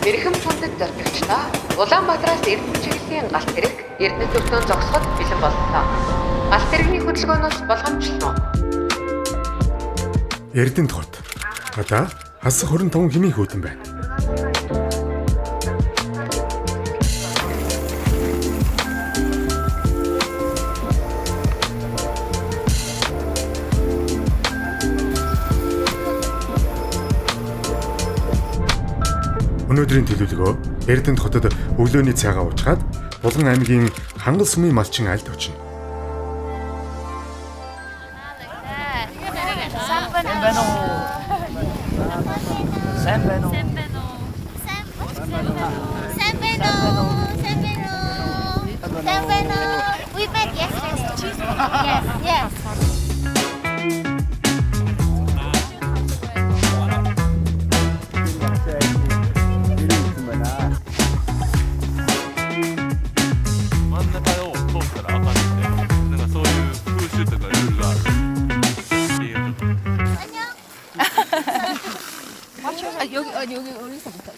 Мэрхэм цундад зордогчдоо Улаанбаатараас Эрдэнэ чиглэлийн галт тэрэг Эрдэнэ зөвлөөн зогсоход бэлэн боллоо. Галт тэрэгний хөдөлгөөнөөс болгоомжлон. Эрдэнэт хот. Одоо хасах 25 хэмээх хүйтэн байна. Өнөөдрийн төлөвлөгөө Эрдэнэт хотод өглөөний цайгаа уучгаад Булган аймгийн Хангал сумын малчин айлд очино. We met yesterday. Yes.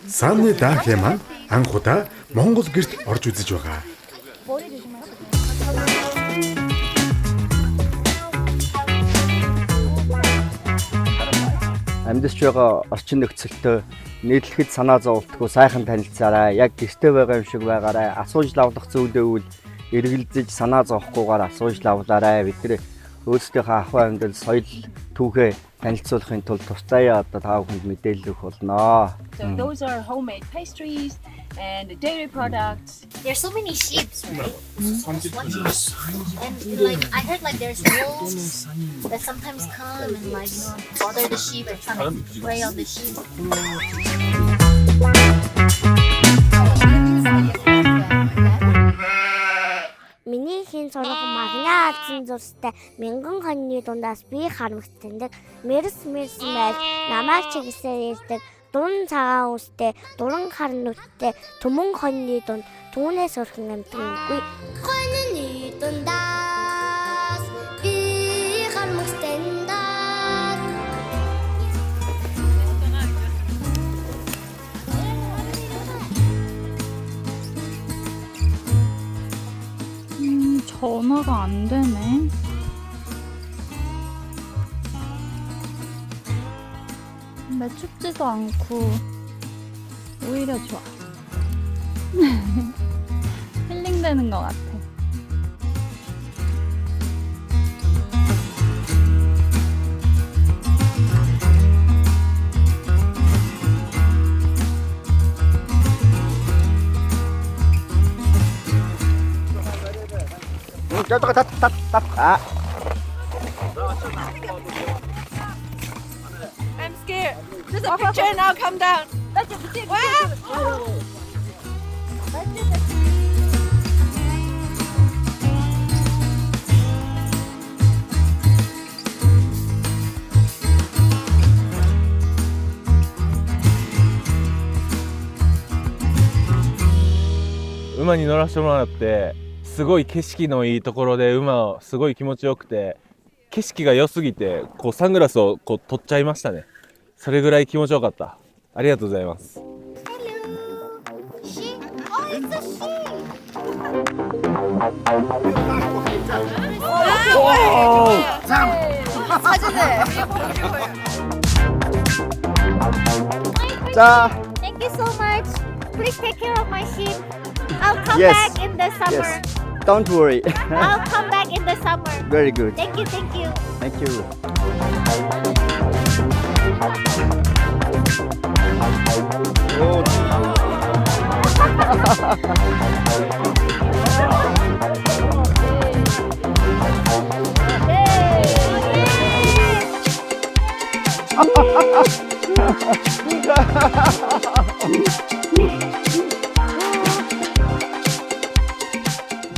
Сааны Дахэ маань анх удаа Монгол гэрт орж үзэж байгаа. Амьдарч байгаа орчин нөхцөлтөө нийтлэхэд санаа зовлтгүй сайхан танилцаарай. Яг гэртээ байгаа юм шиг байгаарай. Асууж лавлах зүйлээ үл эргэлзэж санаа зовхгүйгээр асууж лавлаарай. Бид нэр өөрсдийнхөө ахуй амьдрал, соёл, түүхээ танилцуулахын тулд тусдаа одоо та бүхэнд мэдээлэл өгөх болно. So those are homemade pastries and dairy products. There's so many sheep, right? And like I heard like there's wolves that sometimes come and like bother the sheep or trying to prey on the sheep. Миний хийн сургууль магна алдсан зурстай мянган хоньны дундаас би харамсдаг. Мэрс байл намайг чигсээр ирдэг. Дун цагаан үстэй, дуран хар нүдтэй төмөн хоньны дунд түүнээс өрхөн амтгүй. Хоньны дундаас би харамсдаг. 전화가 안 되네. 근데 춥지도 않고 오히려 좋아. 힐링되는 것 같아. I'm scared. There's a picture now. Come down. Wow.馬に乗らせてもらってすごい景色のいいところで馬すごい気持ちよくて景色が良すぎてこうサングラスをこう取っちゃいましたね。それぐらい気持ちよかった。ありがとうございます。Thank you so much. Please take care of my sheep. I'll come Yes. back in the summer. Yes. Don't worry. I'll come back in the summer. Very good. Thank you. Thank you.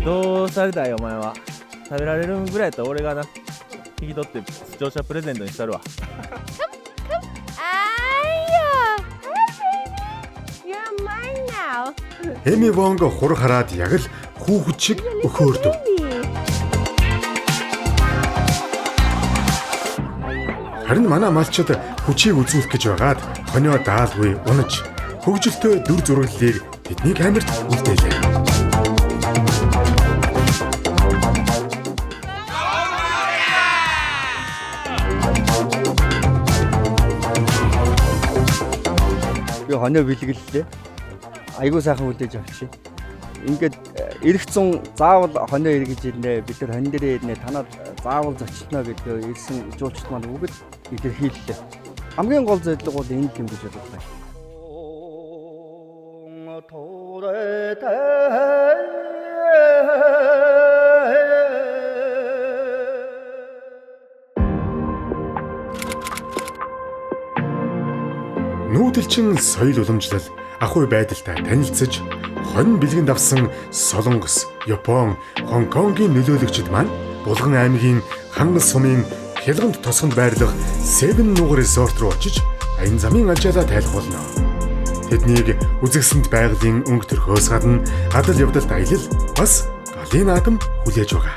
どうされたいお前は。食べられるぐらいやったら俺がな引き取って視聴者プレゼントにしたるわ。 You're mine now. Эми Вонго хур хараад яг л хүүхэд шиг өхөөрдөв. Харин манай малчид хүчийг үзүүлэх гэж байгаад хонио даалгүй унаж хөгжилтэй дүр зураглалыг тэдний камерт үлдээлээ. Би хоноо бэлгэллээ. Айгуу сайхан хүлээж авчи. Ингээд эрэх зун заавал хоноо эргэж ирнэ. Бид нар хонь дээрээ ирнэ. Танад заавал зочтно гэдэг ирсэн жуулчд маань үгэд илэрхийллээ. Хамгийн гол зорилго бол энэ юм гэж боддог байна. Нүүдэлчин соёл уламжлал ахуй байдалтай танилцж хонь бэлгэнд авсан Солонгос, Япон, Хонконгийн нөлөөлөгчд маань Булган аймгийн Хангал сумын Хялганд тосгонд байрлах Seven Нугар Resort руу очиж аян замын ажаалаа тайлах болно. Тэднийг үзэгсэнд байгалийн өнгө төрхөөс гадна гадал явдалт аялал бас галын наадам хүлээж байгаа.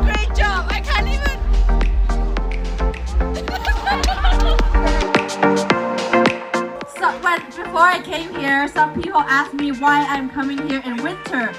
Great job. I can't even. Before I came here, some people asked me why I'm coming here in winter.